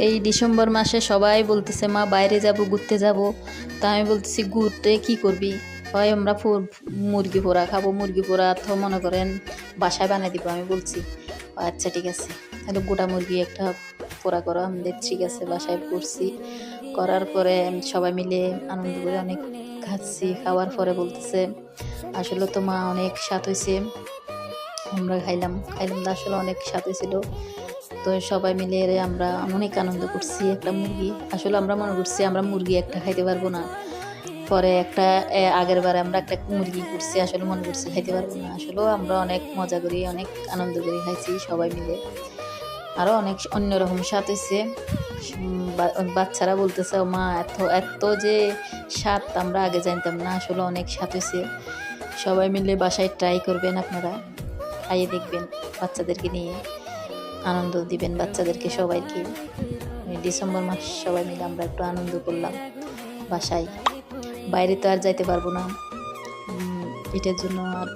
এই ডিসেম্বর মাসে সবাই বলতেছে মা বাইরে যাব, ঘুরতে যাব। তা আমি বলতেছি ঘুরতে কি করবি? হয় আমরা মুরগি পোড়া খাবো, মুরগি পোড়া তো মনে করেন বাসায় বানিয়ে দিব। আমি বলছি আচ্ছা ঠিক আছে, তাহলে গোটা মুরগি একটা পোড়া করো। আমাদের ঠিক আছে, বাসায় করছি। করার পরে সবাই মিলে আনন্দ করে অনেক খাচ্ছি। খাওয়ার পরে বলতেছে আসলে তো মা অনেক স্বাদ হয়েছে। আমরা খাইলাম তো আসলে অনেক স্বাদ হয়েছিল। তো সবাই মিলে আমরা অনেক আনন্দ করছি। একটা মুরগি আসলে আমরা মনে করছি আমরা মুরগি একটা খাইতে পারবো না। পরে একটা আগের বারে আমরা একটা মুরগি করছি, আসলে মনে করছি খাইতে পারবো না। আসলেও আমরা অনেক মজা করি, অনেক আনন্দ করে খাইছি সবাই মিলে। আরও অনেক অন্যরকম স্বাদ হয়েছে। বাচ্চারা বলতেছে মা এত এত যে স্বাদ আমরা আগে জানতাম না, আসলে অনেক স্বাদ হয়েছে। সবাই মিলে বাসায় ট্রাই করবেন, আপনারা খাইয়ে দেখবেন, বাচ্চাদেরকে নিয়ে আনন্দ দিবেন বাচ্চাদেরকে সবাইকে। ডিসেম্বর মাস সবাই মিলে আমরা একটু আনন্দ করলাম বাসায়। বাইরে তো আর যাইতে পারবো না, এটার জন্য আর